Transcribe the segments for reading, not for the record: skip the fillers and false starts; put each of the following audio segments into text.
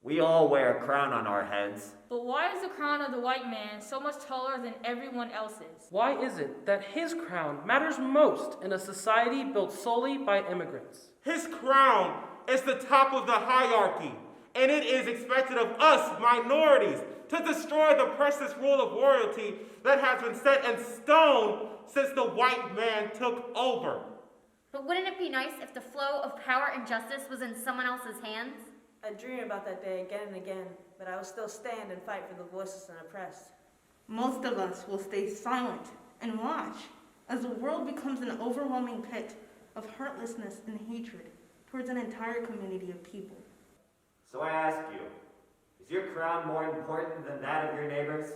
We all wear a crown on our heads. But why is the crown of the white man so much taller than everyone else's? Why is it that his crown matters most in a society built solely by immigrants? His crown is the top of the hierarchy, and it is expected of us, minorities, to destroy the precious rule of royalty that has been set in stone since the white man took over. But wouldn't it be nice if the flow of power and justice was in someone else's hands? I dream about that day again and again, but I will still stand and fight for the voiceless and oppressed. Most of us will stay silent and watch as the world becomes an overwhelming pit of heartlessness and hatred towards an entire community of people. So I ask you, is your crown more important than that of your neighbors?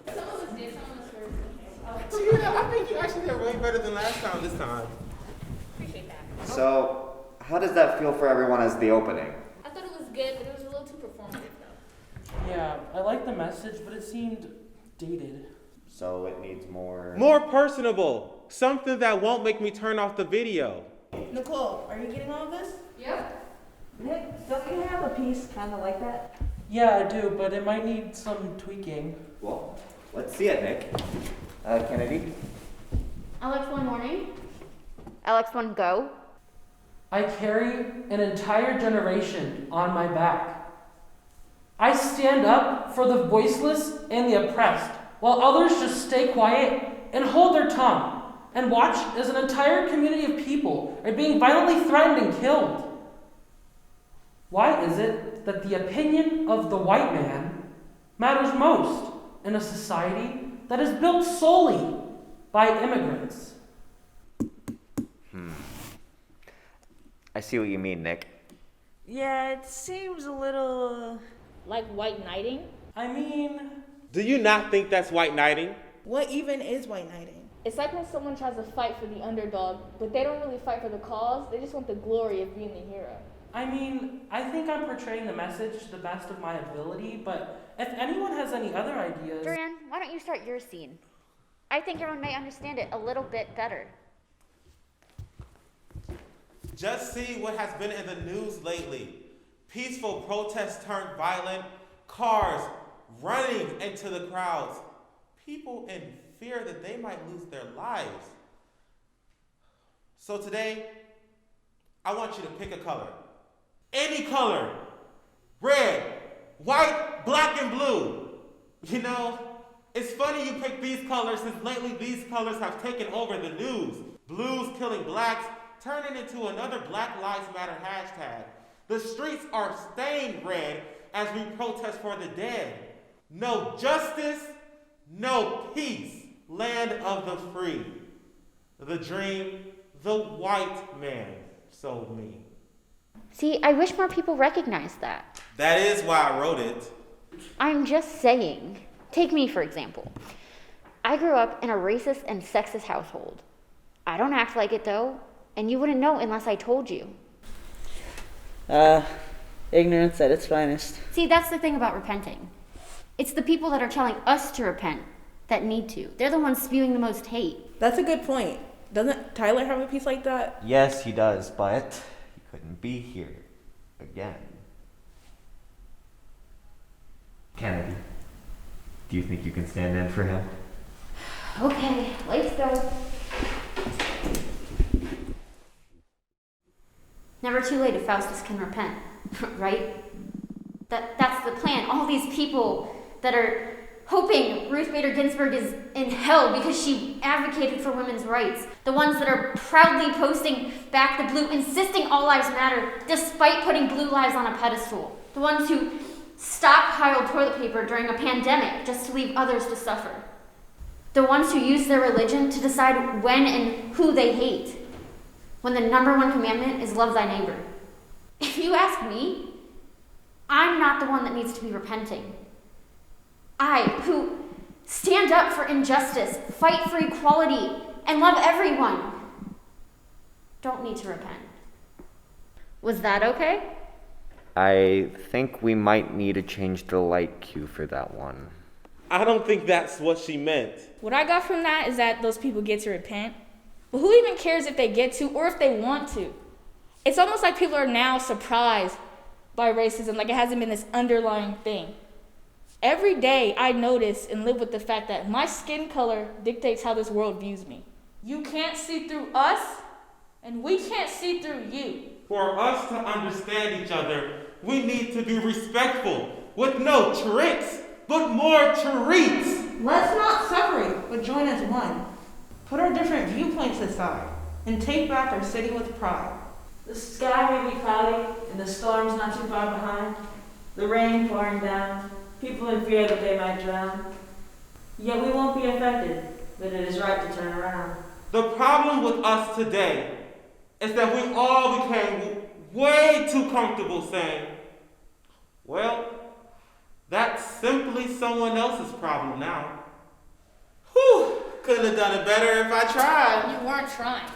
Some of us did, some of us were. Yeah, I think you actually did way better than last time this time. Appreciate that. So, how does that feel for everyone as the opening? I thought it was good, but it was a little too performative though. Yeah, I like the message, but it seemed dated. So it needs more... More personable. Something that won't make me turn off the video. Nicole, are you getting all of this? Yep. Nick, don't you have a piece kind of like that? Yeah, I do, but it might need some tweaking. Well, let's see it, Nick. Kennedy? LX1 morning. LX1 go. I carry an entire generation on my back. I stand up for the voiceless and the oppressed, while others just stay quiet and hold their tongue and watch as an entire community of people are being violently threatened and killed. Why is it that the opinion of the white man matters most in a society that is built solely by immigrants? I see what you mean, Nick. Yeah, it seems a little... Like white knighting? I mean, Do you not think that's white knighting? What even is white knighting? It's like when someone tries to fight for the underdog, but they don't really fight for the cause, they just want the glory of being the hero. I think I'm portraying the message to the best of my ability, but if anyone has any other ideas... Duran, why don't you start your scene? I think everyone may understand it a little bit better. Just see what has been in the news lately. Peaceful protests turned violent, cars running into the crowds, people in fear that they might lose their lives. So today, I want you to pick a color. Any color. Red, white, black, and blue. You know, it's funny you pick these colors since lately these colors have taken over the news. Blues killing blacks, turning into another Black Lives Matter hashtag. The streets are stained red as we protest for the dead. No justice, no peace, land of the free. The dream the white man sold me. See, I wish more people recognized that. That is why I wrote it. I'm just saying. Take me, for example. I grew up in a racist and sexist household. I don't act like it, though, and you wouldn't know unless I told you. Ignorance at its finest. See, that's the thing about repenting. It's the people that are telling us to repent that need to. They're the ones spewing the most hate. That's a good point. Doesn't Tyler have a piece like that? Yes, he does, but he couldn't be here again. Kennedy, do you think you can stand in for him? Okay, let's go. Never too late if Faustus can repent, right? That's the plan. All these people that are hoping Ruth Bader Ginsburg is in hell because she advocated for women's rights. The ones that are proudly posting back the blue, insisting all lives matter, despite putting blue lives on a pedestal. The ones who stockpiled toilet paper during a pandemic just to leave others to suffer. The ones who use their religion to decide when and who they hate, when the number one commandment is love thy neighbor. If you ask me, I'm not the one that needs to be repenting. I, who stand up for injustice, fight for equality, and love everyone, don't need to repent. Was that okay? I think we might need to change the light cue for that one. I don't think that's what she meant. What I got from that is that those people get to repent. But who even cares if they get to or if they want to? It's almost like people are now surprised by racism, like it hasn't been this underlying thing. Every day I notice and live with the fact that my skin color dictates how this world views me. You can't see through us, and we can't see through you. For us to understand each other, we need to be respectful, with no tricks, but more treats. Let's not separate, but join as one. Put our different viewpoints aside and take back our city with pride. The sky may be cloudy and the storm's not too far behind. The rain pouring down, people in fear that they might drown. Yet we won't be affected, but it is right to turn around. The problem with us today is that we all became way too comfortable saying, well, that's simply someone else's problem now. Whew, couldn't have done it better if I tried. You weren't trying.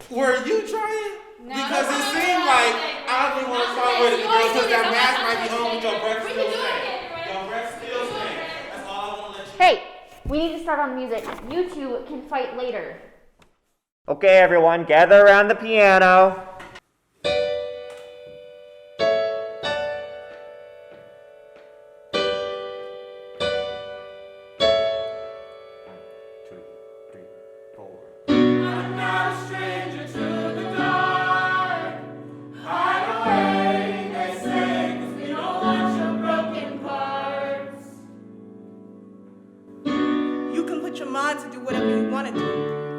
Were you trying? No, Because no, it no, seemed no, like no, I don't even want to no, start no, with it, you girl, always because do that this. mask I'm might not be on, but your breath We still can do it stank. again, right? Your breath still stank. That's all I want to let you Hey, we need to start on music. You two can fight later. Okay, everyone, gather around the piano. I'm not a stranger to the dark. Hide away, they say, 'cause we don't want your broken parts. You can put your mind to do whatever you want to do.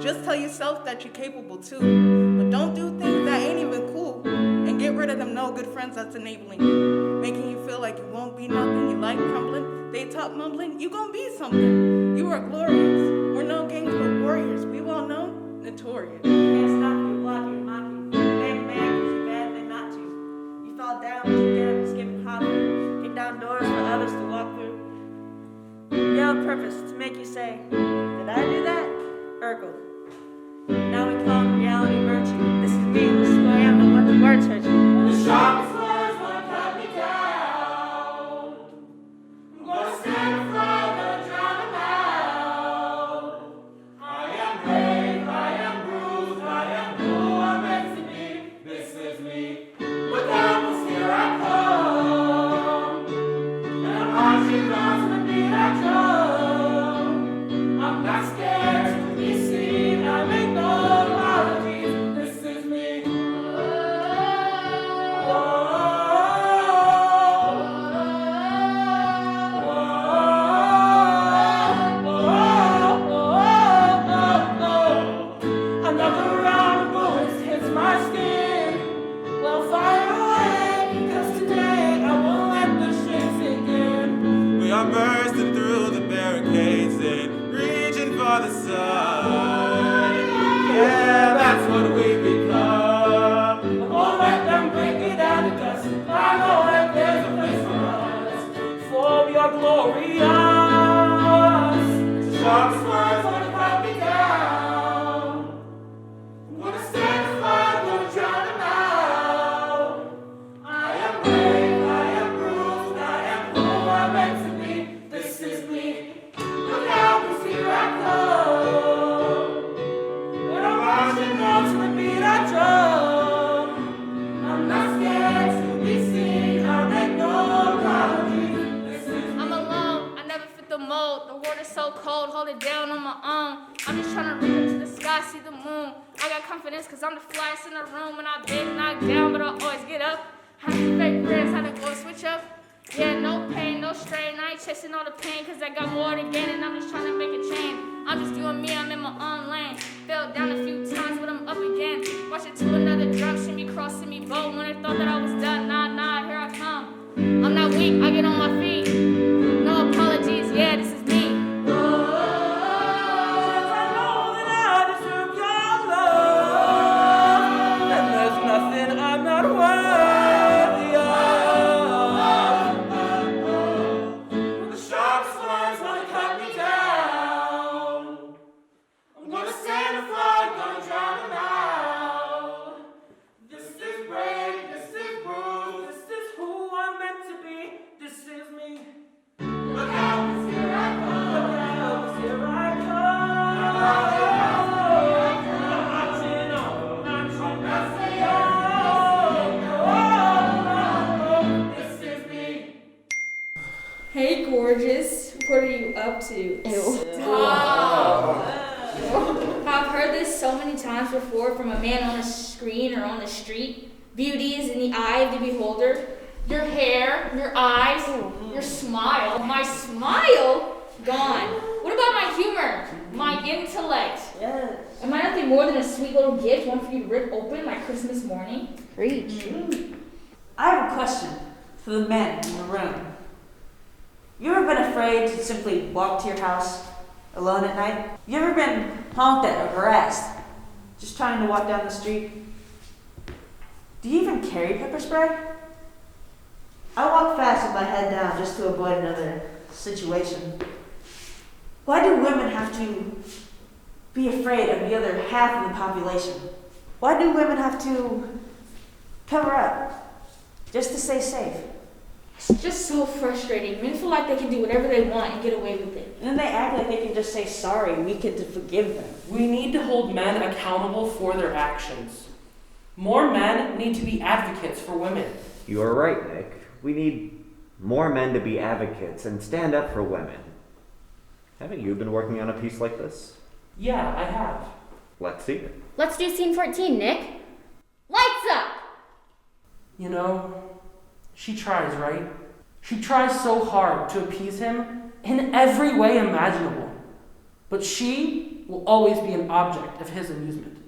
Just tell yourself that you're capable too. But don't do things that ain't even cool. And get rid of them no good friends that's enabling you. Making you feel like you won't be nothing, you like crumbling. They talk mumbling, you gon' be something. You are glorious. We're no gangs but warriors. We well known, notorious. Can't stop you, block you, mock you. Bang, bang, 'cause you bad, they not you. You fall down, but you get up, skip and hop through. Kick down doors for others to walk through. You have a purpose to make you say, did I do that? Urkel. Now we call it reality virtue. This is me, this is who I am, don't let the words hurt you. The sharpest words wanna cut me down. I'm gonna stand and fly, gonna drown them out. I am brave, I am bruised, I am who I'm meant to be. This is me. Without this, here I come. And I'm marching on to the beat I drum. I'm not scared to be seen. I make no apologies. This is me. Another round of bullets hits my skin. Well, fire away, 'cause today I won't let the shit sink in. We are bursting through the barricades and reaching for the sun. Yeah, that's what we become. I won't let them break me down to dust. I know that there's a place for us, for we are glorious. The sharpest words wanna cut me down. I'm gonna stand and fight, gonna drown them out. I am brave, I am bruised, I am who I'm meant to be. This is me. Look out, 'cause here I come. And I'm marching on to the beat I drum. I'm not scared to be seen. I make no apologies. This is I'm alone, I never fit the mold. The water's so cold, hold it down on my own. I'm just trying to reach up to the sky, see the moon. I got confidence cause I'm the flyest in the room. When I've been knocked down, but I'll always get up. Had to fake friends, had to go switch up. Yeah, no pain, no strain. I ain't chasing all the pain cause I got more to gain and I'm just trying to make a change. I'm just doing me, I'm in my own lane. Fell down a few times, but I'm up again. Watch it to another drum, shimmy crossing me boat. When I thought that I was done, nah, here I come. I'm not weak, I get on my feet. No apologies, yeah, this is me. Since I know that I deserve your love, and there's nothing I'm not worthy of. The sharpest words wanna cut me down. I'm gonna stand and fly, gonna drown them out. This is brave, this is What are you up to? Ew. Stop. I've heard this so many times before from a man on a screen or on the street. Beauty is in the eye of the beholder. Your hair, your eyes, your smile. My smile? Gone. What about my humor? My intellect? Yes. Am I nothing more than a sweet little gift, one for you to rip open like Christmas morning? Preach. I have a question for the men in the room. You ever been afraid to simply walk to your house alone at night? You ever been honked at or harassed just trying to walk down the street? Do you even carry pepper spray? I walk fast with my head down just to avoid another situation. Why do women have to be afraid of the other half of the population? Why do women have to cover up just to stay safe? It's just so frustrating. Men feel like they can do whatever they want and get away with it. And then they act like they can just say sorry, we can forgive them. We need to hold men accountable for their actions. More men need to be advocates for women. You are right, Nick. We need more men to be advocates and stand up for women. Haven't you been working on a piece like this? Yeah, I have. Let's see it. Let's do scene 14, Nick. Lights up! You know, she tries, right? She tries so hard to appease him in every way imaginable. But she will always be an object of his amusement.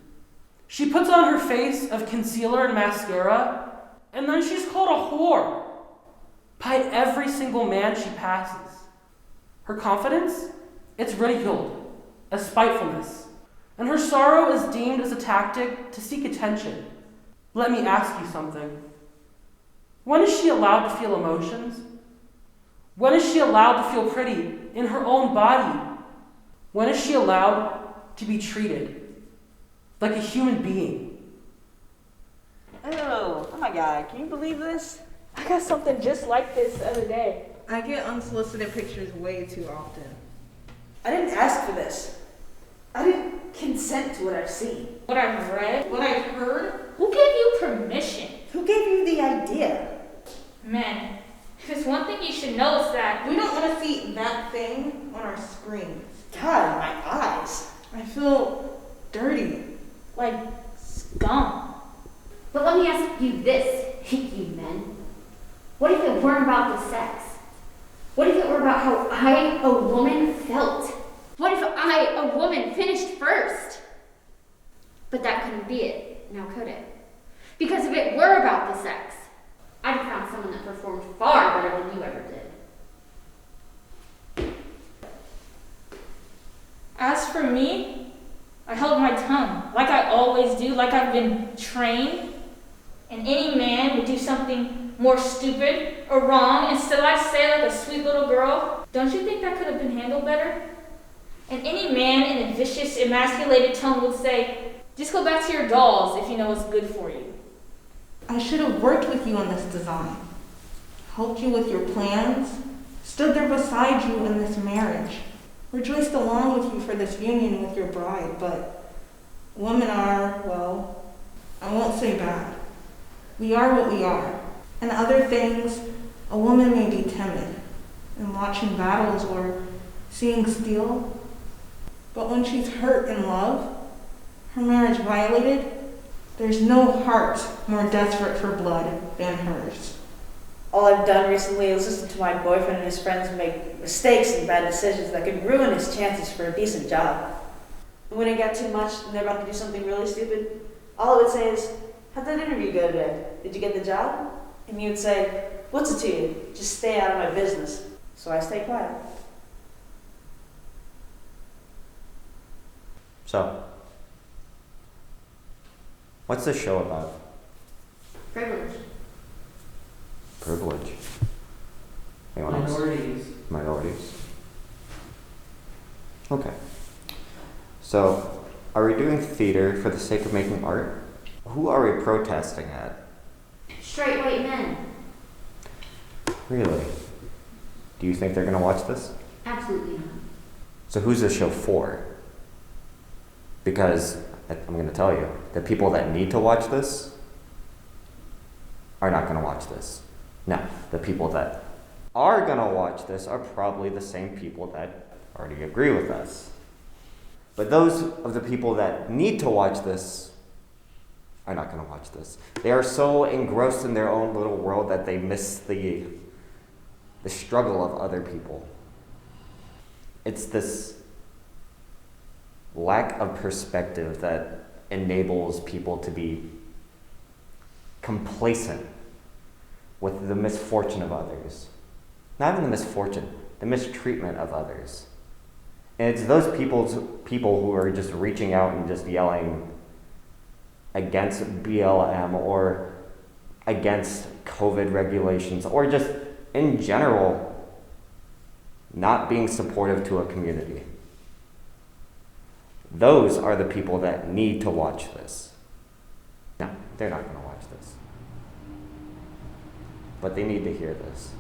She puts on her face of concealer and mascara, and then she's called a whore by every single man she passes. Her confidence, it's ridiculed as spitefulness, and her sorrow is deemed as a tactic to seek attention. Let me ask you something. When is she allowed to feel emotions? When is she allowed to feel pretty in her own body? When is she allowed to be treated like a human being? Oh my God, can you believe this? I got something just like this the other day. I get unsolicited pictures way too often. I didn't ask for this. I didn't consent to what I've seen. What I've read, what I've heard, who gave you permission? Who gave you the idea? Men, if there's one thing you should know is that We don't want to see that thing on our screens. God, my eyes. I feel dirty. like scum. But let me ask you this, you men. What if it weren't about the sex? What if it were about how I, a woman, felt? What if I, a woman, finished first? But that couldn't be it, now could it? Because if it were about the sex, I'd have found someone that performed far better than you ever did. As for me, I held my tongue, like I always do, like I've been trained. And any man would do something more stupid or wrong, and still I say like a sweet little girl. Don't you think that could have been handled better? And any man in a vicious, emasculated tone would say, just go back to your dolls if you know what's good for you. I should have worked with you on this design, helped you with your plans, stood there beside you in this marriage, rejoiced along with you for this union with your bride, but women are, well, I won't say bad. We are what we are. And other things, a woman may be timid in watching battles or seeing steel, but when she's hurt in love, her marriage violated, there's no heart more desperate for blood than hers. All I've done recently is listen to my boyfriend and his friends make mistakes and bad decisions that could ruin his chances for a decent job. And when it got too much and they're about to do something really stupid, all I would say is, how'd that interview go today? Did you get the job? And he would say, what's it to you? Just stay out of my business. So I stay quiet. So, what's this show about? Privilege. Privilege. Anyone else? Minorities. Minorities. Okay. So, are we doing theater for the sake of making art? Who are we protesting at? Straight white men. Really? Do you think they're gonna watch this? Absolutely not. So who's this show for? Because I'm gonna tell you, the people that need to watch this are not gonna watch this. No, the people that are gonna watch this are probably the same people that already agree with us. But those of the people that need to watch this are not gonna watch this. They are so engrossed in their own little world that they miss the struggle of other people. It's this lack of perspective that enables people to be complacent with the misfortune of others. Not even the misfortune, the mistreatment of others. And it's those people who are just reaching out and just yelling against BLM or against COVID regulations or just in general not being supportive to a community. Those are the people that need to watch this. No, they're not going to watch this. But they need to hear this.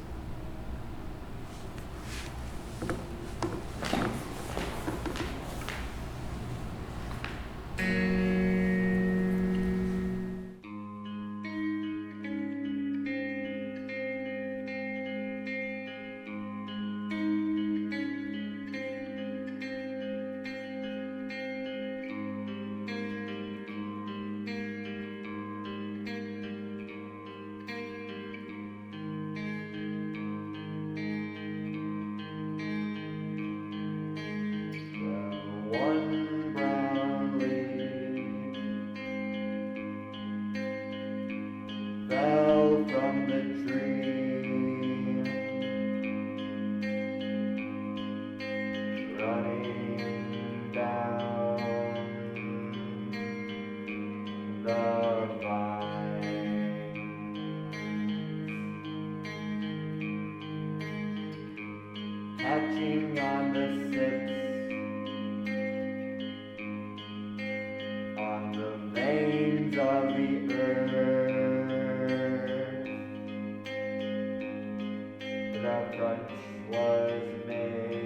One brown leaf fell from the tree, running down the vine, catching on the sips on the veins of the earth. The crunch was made